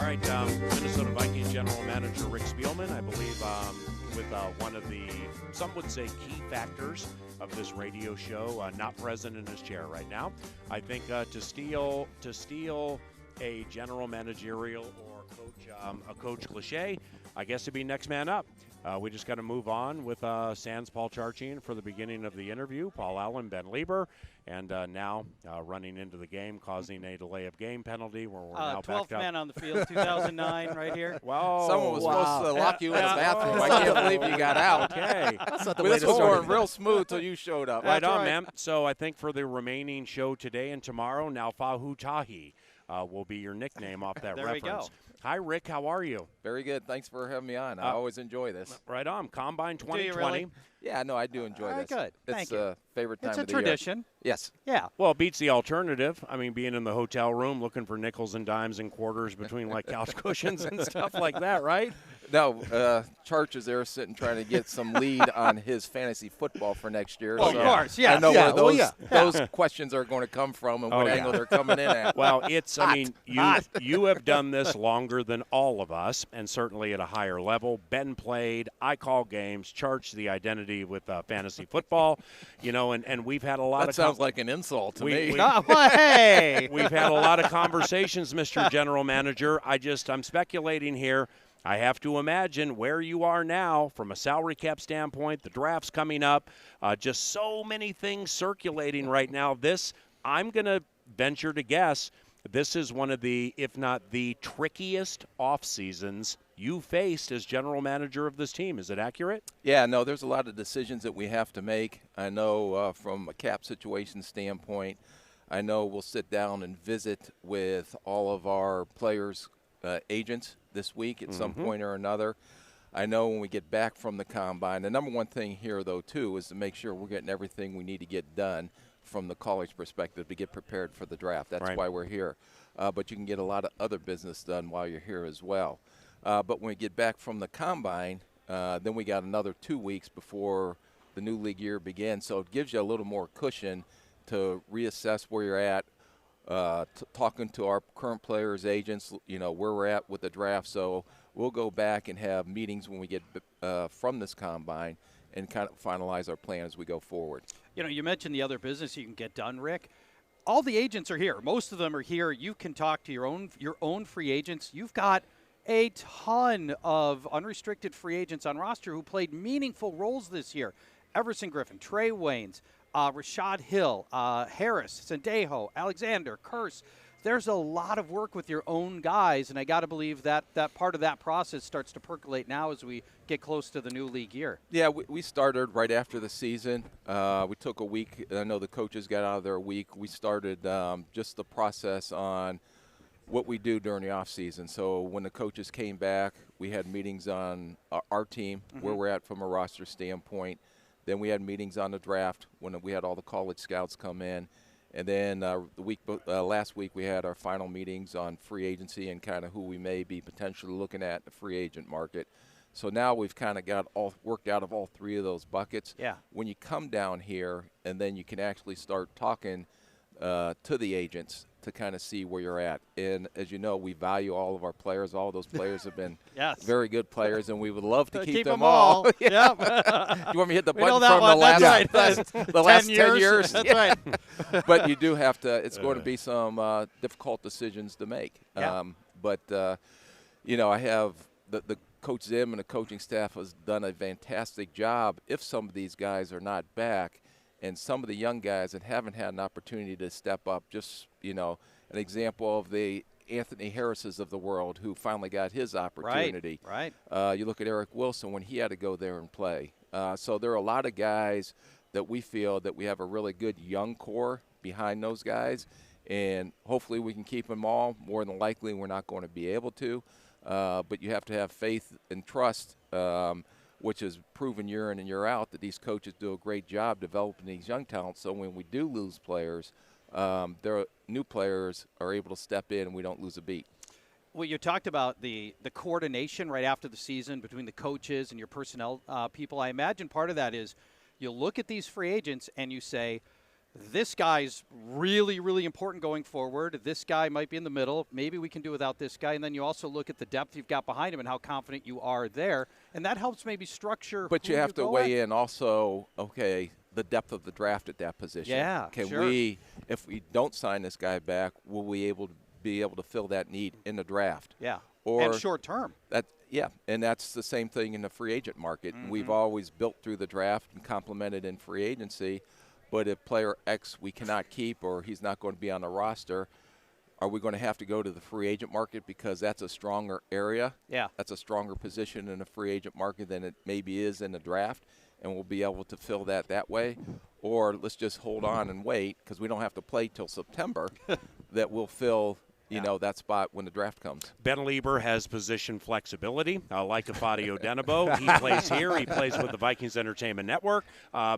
All right, Minnesota Vikings General Manager Rick Spielman, I believe, with one of the, some would say, key factors of this radio show, not present in his chair right now. I think to steal a general managerial or a coach cliche, I guess it'd be next man up. We just got to move on with Sans Paul Charchian for the beginning of the interview. Paul Allen, Ben Lieber, and now running into the game, causing a delay of game penalty where we're now 12th backed up. man on the field, 2009, right here. Well, someone was supposed to lock you in the bathroom. I can't believe you got out. Okay. That's not the way this was going real smooth till you showed up. Right on, man. So I think for the remaining show today and tomorrow, now Fahu Tahi will be your nickname off that there reference. We go. Hi, Rick. How are you? Very good. Thanks for having me on. I always enjoy this. Right on. Combine 2020. Do you really? Yeah, no, I do enjoy this. Good. It's a favorite time of the year. It's a tradition. Yes. Yeah. Well, it beats the alternative. I mean, being in the hotel room looking for nickels and dimes and quarters between like couch cushions and stuff like that, right? No, Charch is there sitting trying to get some lead on his fantasy football for next year. Well, so of course, yeah. I know where those questions are going to come from and what angle they're coming in at. Well, it's, I mean, you have done this longer than all of us, and certainly at a higher level. Ben played, I call games, Charch the identity with fantasy football, you know, and we've had a lot of. That sounds like an insult to me. Hey! We've had a lot of conversations, Mr. General Manager. I'm speculating here. I have to imagine where you are now from a salary cap standpoint, the draft's coming up, just so many things circulating right now. I'm going to venture to guess, this is one of the, if not the trickiest off seasons you faced as general manager of this team. Is it accurate? Yeah, no, there's a lot of decisions that we have to make. I know from a cap situation standpoint, I know we'll sit down and visit with all of our players' agents this week at some point or another. I know when we get back from the combine, the number one thing here, though, too, is to make sure we're getting everything we need to get done from the college perspective to get prepared for the draft. That's why we're here. But you can get a lot of other business done while you're here as well. But when we get back from the combine, then we got another 2 weeks before the new league year begins. So it gives you a little more cushion to reassess where you're at, talking to our current players, agents, you know, where we're at with the draft. So we'll go back and have meetings when we get from this combine and kind of finalize our plan as we go forward. You know, you mentioned the other business you can get done, Rick. All the agents are here. Most of them are here. You can talk to your own free agents. You've got a ton of unrestricted free agents on roster who played meaningful roles this year. Everson Griffin, Trey Waynes, Rashad Hill, Harris, Sendejo, Alexander, Curse. There's a lot of work with your own guys, and I got to believe that part of that process starts to percolate now as we get close to the new league year. Yeah, we started right after the season. We took a week. I know the coaches got out of their week. We started just the process on what we do during the offseason. So when the coaches came back, we had meetings on our team, where we're at from a roster standpoint. Then we had meetings on the draft when we had all the college scouts come in. And then last week we had our final meetings on free agency and kind of who we may be potentially looking at in the free agent market. So now we've kind of got all worked out of all three of those buckets. Yeah. When you come down here and then you can actually start talking to the agents to kind of see where you're at. And as you know, we value all of our players. All those players have been very good players, and we would love to keep them all. Yeah. You want me to hit the We button know from that the last 10 years? That's right. But you do have to – it's going to be some difficult decisions to make. Yeah. You know, I have the Coach Zim and the coaching staff has done a fantastic job if some of these guys are not back. And some of the young guys that haven't had an opportunity to step up, just, you know, an example of the Anthony Harrises of the world who finally got his opportunity. Right. You look at Eric Wilson when he had to go there and play. So there are a lot of guys that we feel that we have a really good young core behind those guys. And hopefully we can keep them all. More than likely we're not going to be able to. But you have to have faith and trust, which is proven year in and year out that these coaches do a great job developing these young talents. So when we do lose players, their new players are able to step in and we don't lose a beat. Well, you talked about the coordination right after the season between the coaches and your personnel people. I imagine part of that is you look at these free agents and you say, this guy's really, really important going forward. This guy might be in the middle. Maybe we can do without this guy. And then you also look at the depth you've got behind him and how confident you are there. And that helps maybe structure. But you have to weigh in also, okay, the depth of the draft at that position. Yeah, Can sure. we, if we don't sign this guy back, will we be able to fill that need in the draft? Yeah. Or and short term. Yeah, and that's the same thing in the free agent market. Mm-hmm. We've always built through the draft and complemented in free agency. But if player X we cannot keep or he's not going to be on the roster, are we going to have to go to the free agent market because that's a stronger area? Yeah. That's a stronger position in the free agent market than it maybe is in the draft, and we'll be able to fill that way. Or let's just hold on and wait because we don't have to play till September that we'll fill that spot when the draft comes. Ben Lieber has position flexibility, like Afadio Denebo. He plays here. He plays with the Vikings Entertainment Network.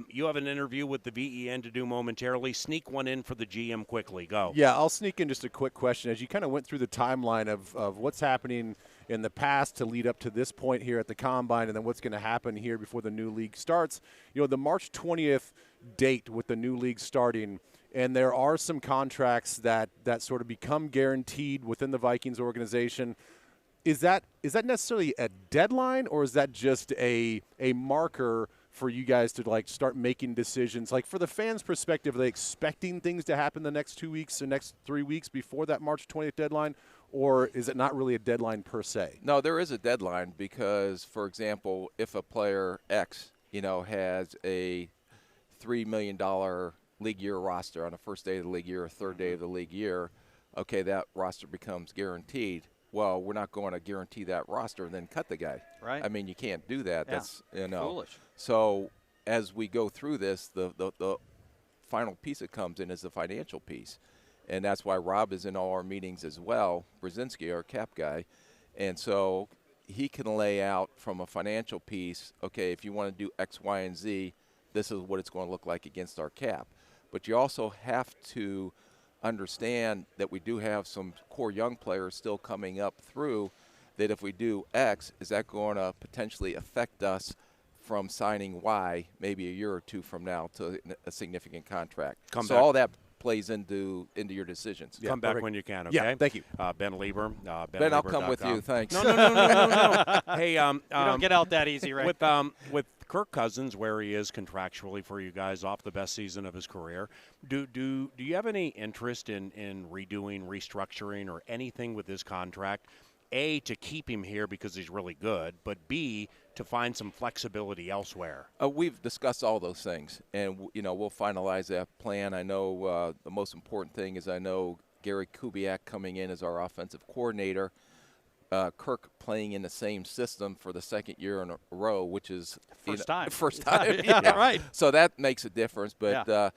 You have an interview with the VEN to do momentarily. Sneak one in for the GM quickly. Go. Yeah, I'll sneak in just a quick question. As you kind of went through the timeline of what's happening in the past to lead up to this point here at the Combine and then what's going to happen here before the new league starts, the March 20th date with the new league starting, and there are some contracts that sort of become guaranteed within the Vikings organization. Is that necessarily a deadline, or is that just a marker for you guys to start making decisions? For the fans' perspective, are they expecting things to happen the next 2 weeks or next 3 weeks before that March 20th deadline, or is it not really a deadline per se? No, there is a deadline because, for example, if a player X, has a $3 million league year roster on the first day of the league year or third day of the league year, okay, that roster becomes guaranteed. Well, we're not going to guarantee that roster and then cut the guy. Right. I mean, you can't do that. Yeah. That's foolish. So as we go through this, the final piece that comes in is the financial piece. And that's why Rob is in all our meetings as well, Brzezinski, our cap guy. And so he can lay out from a financial piece, okay, if you want to do X, Y, and Z, this is what it's going to look like against our cap. But you also have to understand that we do have some core young players still coming up through that if we do X, is that going to potentially affect us from signing Y maybe a year or two from now to a significant contract? All that plays into your decisions. Come back when you can, okay? Yeah, thank you. Ben Lieber. Ben, I'll come with you. Thanks. No. Hey, you don't get out that easy, right? With Kirk Cousins, where he is contractually for you guys off the best season of his career, do you have any interest in redoing, restructuring, or anything with his contract? A, to keep him here because he's really good, but B, to find some flexibility elsewhere? We've discussed all those things, and we'll finalize that plan. I know the most important thing is I know Gary Kubiak coming in as our offensive coordinator, Kirk playing in the same system for the second year in a row, which is first time. First time, yeah, right. So that makes a difference, but. Yeah.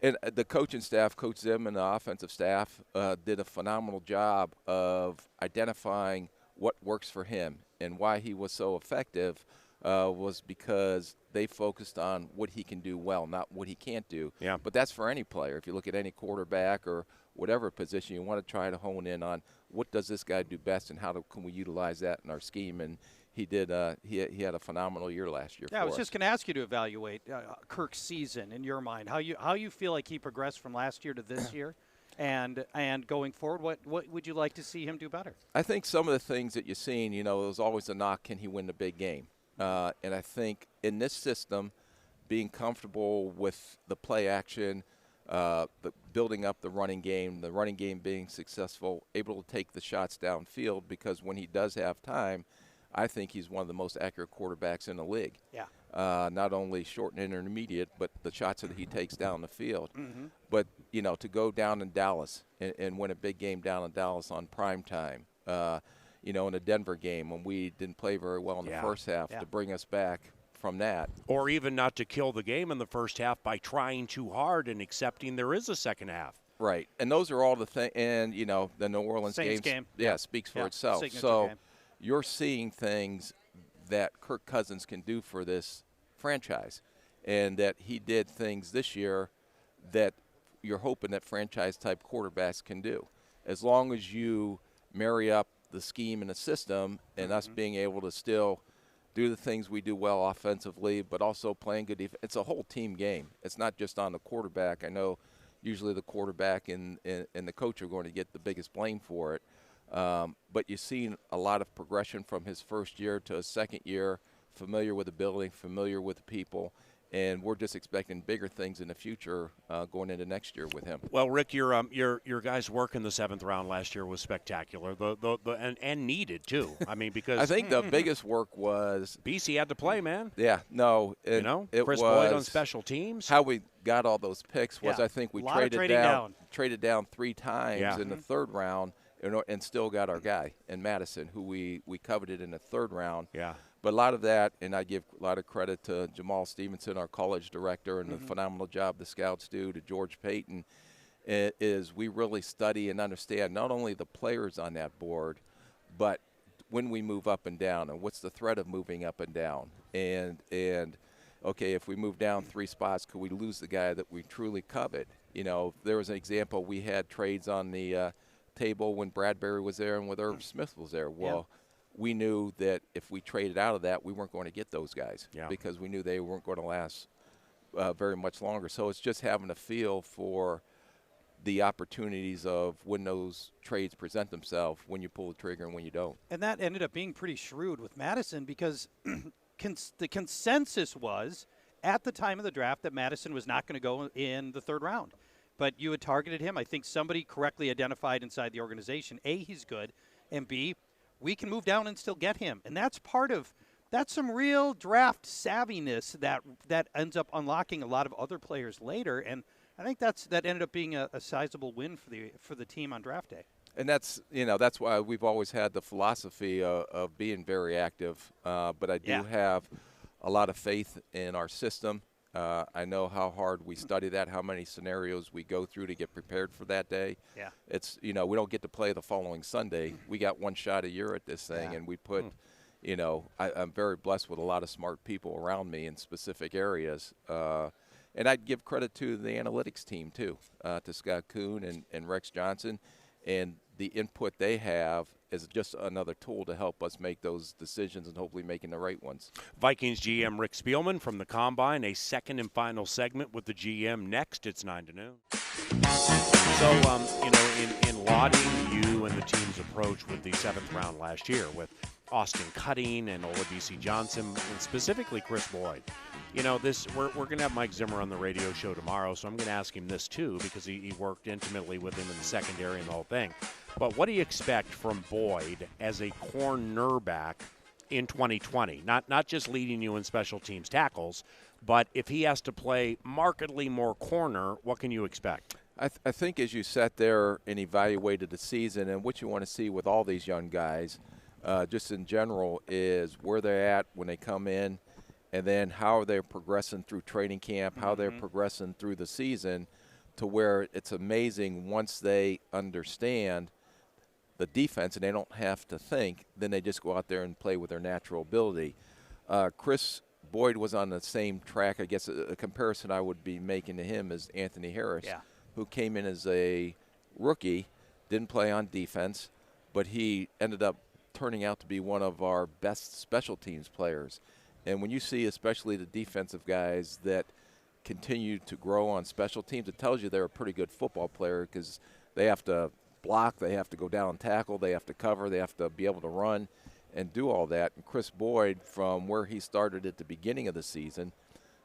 And the coaching staff, Coach Zim and the offensive staff, did a phenomenal job of identifying what works for him. And why he was so effective was because they focused on what he can do well, not what he can't do. Yeah. But that's for any player. If you look at any quarterback or whatever position, you want to try to hone in on what does this guy do best and how can we utilize that in our scheme. And he did. He had a phenomenal year last year. Yeah, I was just going to ask you to evaluate Kirk's season in your mind. How you feel like he progressed from last year to this year, and going forward, what would you like to see him do better? I think some of the things that you've seen, it was always a knock: can he win the big game? And I think in this system, being comfortable with the play action, the building up the running game being successful, able to take the shots downfield, because when he does have time, I think he's one of the most accurate quarterbacks in the league. Yeah. Not only short and intermediate, but the shots that he takes down the field. Mm-hmm. But, to go down in Dallas and win a big game down in Dallas on prime time, in a Denver game when we didn't play very well in the first half, to bring us back from that. Or even not to kill the game in the first half by trying too hard and accepting there is a second half. Right. And those are all the things. And, the New Orleans Saints game speaks for Yeah, itself. signature So game. You're seeing things that Kirk Cousins can do for this franchise, and that he did things this year that you're hoping that franchise-type quarterbacks can do. As long as you marry up the scheme and the system and us being able to still do the things we do well offensively, but also playing good defense. It's a whole team game. It's not just on the quarterback. I know usually the quarterback and the coach are going to get the biggest blame for it. But you've seen a lot of progression from his first year to his second year, familiar with the building, familiar with the people, and we're just expecting bigger things in the future going into next year with him. Well, Rick, your guys' work in the 7th round last year was spectacular, and needed too. I mean, because I think the biggest work was BC had to play, man. Yeah, no, it Chris was Boyd on special teams. How we got all those picks was I think we traded down 3 times in the 3rd round, and still got our guy in Madison, who we coveted in the 3rd round. Yeah. But a lot of that, and I give a lot of credit to Jamal Stevenson, our college director, and the phenomenal job the scouts do, to George Payton, is we really study and understand not only the players on that board, but when we move up and down, and what's the threat of moving up and down. And okay, if we move down 3 spots, could we lose the guy that we truly covet? There was an example. We had trades on the table when Bradbury was there and when Irv Smith was there. Well, we knew that if we traded out of that, we weren't going to get those guys because we knew they weren't going to last very much longer. So it's just having a feel for the opportunities of when those trades present themselves, when you pull the trigger and when you don't. And that ended up being pretty shrewd with Madison because the consensus was at the time of the draft that Madison was not going to go in the 3rd round. But you had targeted him. I think somebody correctly identified inside the organization, A, he's good, and B, we can move down and still get him. And that's some real draft savviness that ends up unlocking a lot of other players later. And I think that ended up being a sizable win for the team on draft day. And that's why we've always had the philosophy of being very active. But I do have a lot of faith in our system. I know how hard we study that, how many scenarios we go through to get prepared for that day. Yeah. It's, we don't get to play the following Sunday. We got 1 shot a year at this thing, and we put, I'm very blessed with a lot of smart people around me in specific areas. And I'd give credit to the analytics team, too, to Scott Kuhn and Rex Johnson. And the input they have is just another tool to help us make those decisions and hopefully making the right ones. Vikings GM Rick Spielman from the Combine, a second and final segment with the GM next. It's 9 to noon. So, in lauding you and the team's approach with the 7th round last year with Austin Cutting and Olabisi Johnson, and specifically Chris Boyd, we're going to have Mike Zimmer on the radio show tomorrow, so I'm going to ask him this too because he worked intimately with him in the secondary and the whole thing. But what do you expect from Boyd as a cornerback in 2020? Not just leading you in special teams tackles, but if he has to play markedly more corner, what can you expect? I think as you sat there and evaluated the season and what you want to see with all these young guys, just in general, is where they're at when they come in, and then how they're progressing through training camp, how they're progressing through the season, to where it's amazing once they understand the defense and they don't have to think, then they just go out there and play with their natural ability. Chris Boyd was on the same track. I guess a comparison I would be making to him is Anthony Harris, who came in as a rookie, didn't play on defense, but he ended up turning out to be one of our best special teams players. And when you see especially the defensive guys that continue to grow on special teams, it tells you they're a pretty good football player because they have to block, they have to go down and tackle, they have to cover, they have to be able to run and do all that. And Chris Boyd, from where he started at the beginning of the season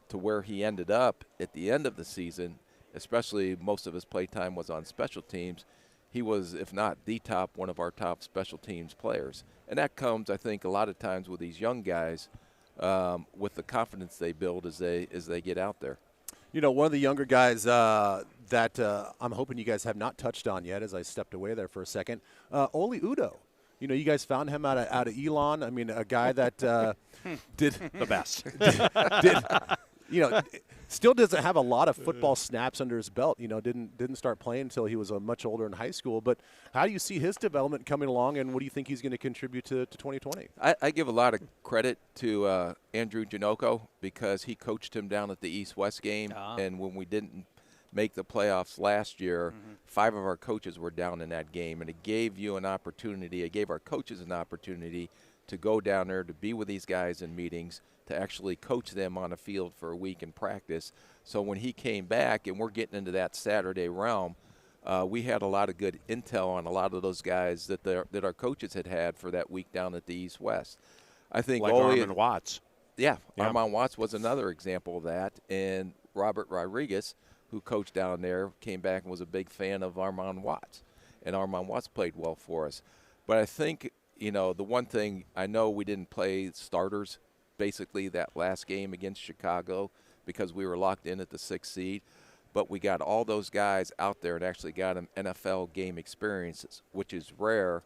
to where he ended up at the end of the season, especially most of his play time was on special teams, he was, if not the top, one of our top special teams players. And that comes, I think, a lot of times with these young guys with the confidence they build as they get out there. One of the younger guys that I'm hoping you guys have not touched on yet, as I stepped away there for a second, Oli Udoh. You guys found him out of Elon. I mean, a guy that did the best. Still doesn't have a lot of football snaps under his belt. Didn't start playing until he was much older in high school. But how do you see his development coming along, and what do you think he's going to contribute to 2020? I give a lot of credit to Andrew Janocko because he coached him down at the East-West game, and when we didn't make the playoffs last year, 5 of our coaches were down in that game, and it gave you an opportunity. It gave our coaches an opportunity to go down there to be with these guys in meetings, to actually coach them on the field for a week in practice. So when he came back, and we're getting into that Saturday realm, we had a lot of good intel on a lot of those guys that our coaches had for that week down at the East West. I think like Armand Watts. Yeah, Armand Watts was another example of that. And Robert Rodriguez, who coached down there, came back and was a big fan of Armand Watts. And Armand Watts played well for us. But I think, the one thing, I know we didn't play starters basically that last game against Chicago because we were locked in at the 6th seed. But we got all those guys out there and actually got them NFL game experiences, which is rare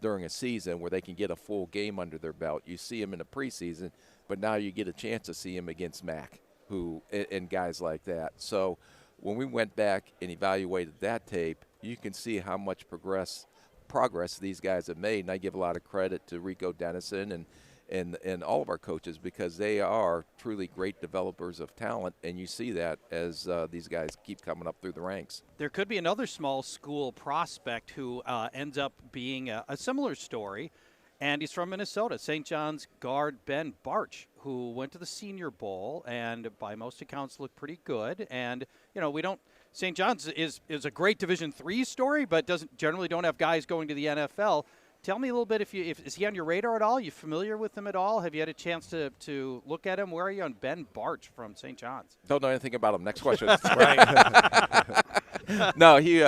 during a season where they can get a full game under their belt. You see them in the preseason, but now you get a chance to see them against Mac and guys like that. So when we went back and evaluated that tape, you can see how much progress these guys have made. And I give a lot of credit to Rico Dennison and all of our coaches because they are truly great developers of talent, and you see that as these guys keep coming up through the ranks. There could be another small school prospect who ends up being a similar story, and he's from Minnesota, St. John's guard Ben Barch, who went to the Senior Bowl and by most accounts looked pretty good. And, St. John's is a great Division III story, but generally don't have guys going to the NFL. Tell me a little bit, is he on your radar at all? Are you familiar with him at all? Have you had a chance to look at him? Where are you on Ben Barch from St. John's? Don't know anything about him. Next question. Right. No, he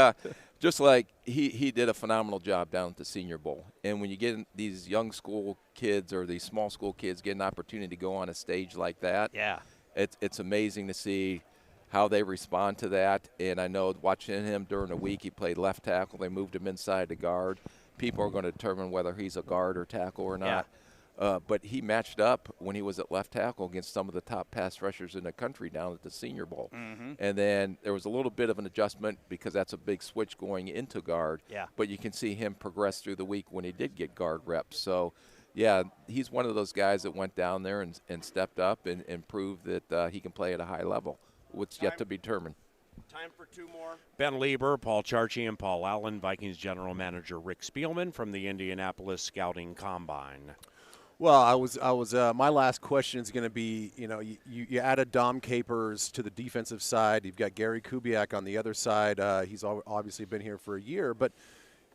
just like he did a phenomenal job down at the Senior Bowl. And when you get these young school kids or these small school kids get an opportunity to go on a stage like that, it's amazing to see how they respond to that. And I know watching him during the week, he played left tackle. They moved him inside to guard. People are going to determine whether he's a guard or tackle or not. But he matched up when he was at left tackle against some of the top pass rushers in the country down at the Senior Bowl. Mm-hmm. And then there was a little bit of an adjustment because that's a big switch going into guard. But you can see him progress through the week when he did get guard reps. So, he's one of those guys that went down there and stepped up and proved that he can play at a high level. What's yet to be determined. Time for two more. Ben Lieber, Paul Charchi, and Paul Allen, Vikings General Manager Rick Spielman from the Indianapolis Scouting Combine. Well, I was. My last question is going to be, you added Dom Capers to the defensive side. You've got Gary Kubiak on the other side. He's obviously been here for a year, but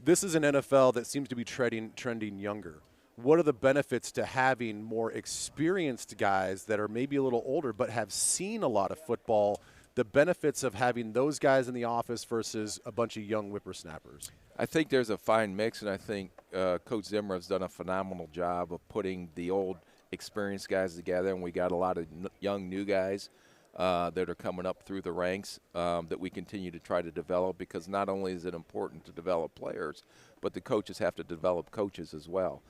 this is an NFL that seems to be trending younger. What are the benefits to having more experienced guys that are maybe a little older but have seen a lot of football? The benefits of having those guys in the office versus a bunch of young whippersnappers? I think there's a fine mix, and I think Coach Zimmer has done a phenomenal job of putting the old experienced guys together, and we got a lot of young new guys that are coming up through the ranks that we continue to try to develop, because not only is it important to develop players, but the coaches have to develop coaches as well.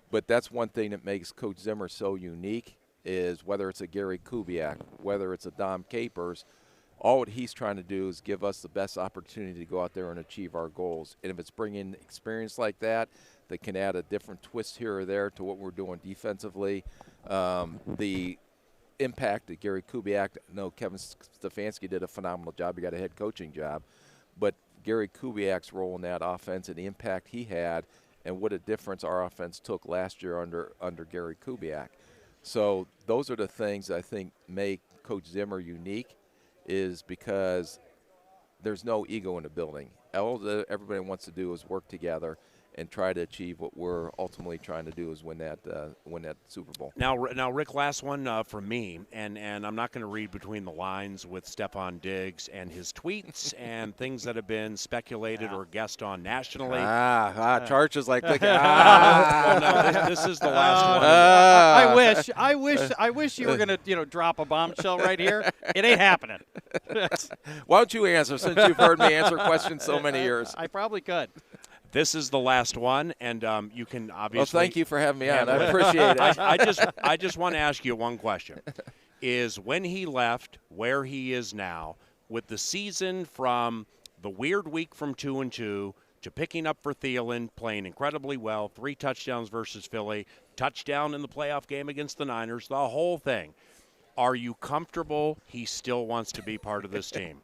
But that's one thing that makes Coach Zimmer so unique is whether it's a Gary Kubiak, whether it's a Dom Capers, all what he's trying to do is give us the best opportunity to go out there and achieve our goals. And if it's bringing experience like that can add a different twist here or there to what we're doing defensively, the impact that Gary Kubiak, no, Kevin Stefanski did a phenomenal job. He got a head coaching job. But Gary Kubiak's role in that offense and the impact he had and what a difference our offense took last year under Gary Kubiak. So those are the things I think make Coach Zimmer unique, is because there's no ego in the building. All that everybody wants to do is work together and try to achieve what we're ultimately trying to do, is win that Super Bowl. Now, Rick, last one from me, and I'm not going to read between the lines with Stefon Diggs and his tweets and things that have been speculated or guessed on nationally. Charge is like, Well, no, this is the last one. I wish you were going to drop a bombshell right here. It ain't happening. Why don't you answer, since you've heard me answer questions so many years? I probably could. This is the last one, and you can obviously. Well, thank you for having me on. I appreciate it. I just want to ask you one question: is when he left, where he is now, with the season from the weird week from 2-2 to picking up for Thielen, playing incredibly well, 3 touchdowns versus Philly, touchdown in the playoff game against the Niners, the whole thing. Are you comfortable he still wants to be part of this team?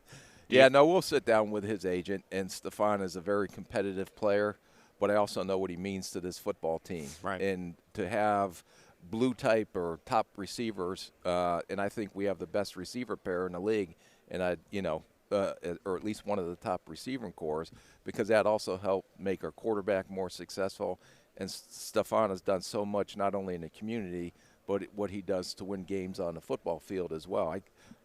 Yeah, no, we'll sit down with his agent, and Stefon is a very competitive player. but I also know what he means to this football team. Right. And to have blue type or top receivers, and I think we have the best receiver pair in the league, and or at least one of the top receiving cores, because that also helped make our quarterback more successful. And Stefon has done so much, not only in the community, but what he does to win games on the football field as well.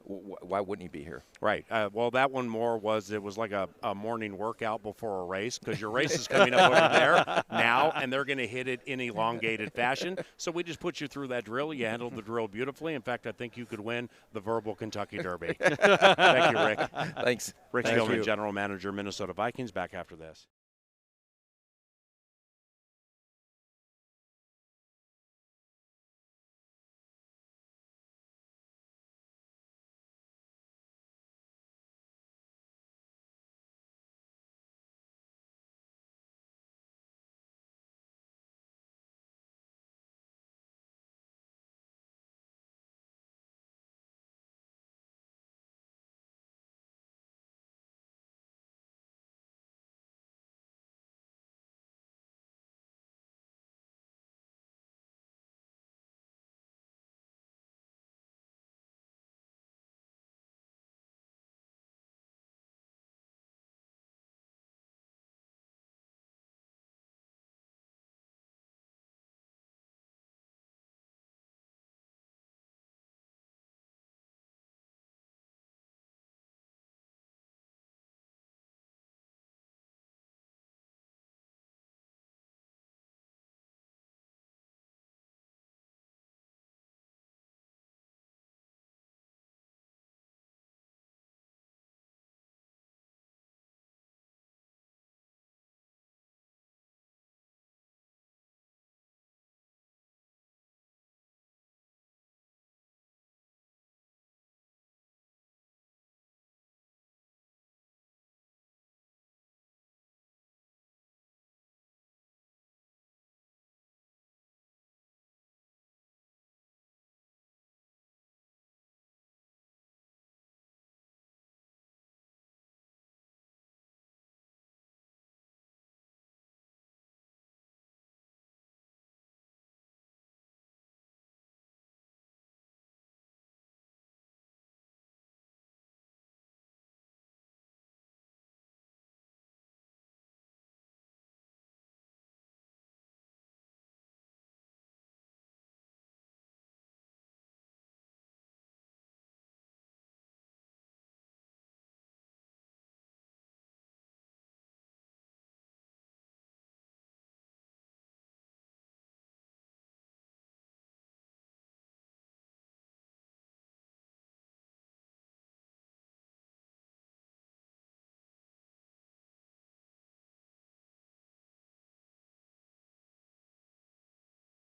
Why wouldn't he be here? Right. Well, that one more was like a morning workout before a race, because your race is coming up over there now, and they're going to hit it in elongated fashion. So we just put you through that drill. You handled the drill beautifully. In fact, I think you could win the verbal Kentucky Derby. Thank you, Rick. Thanks. Rick Thank Spielman, you. General Manager, Minnesota Vikings, back after this.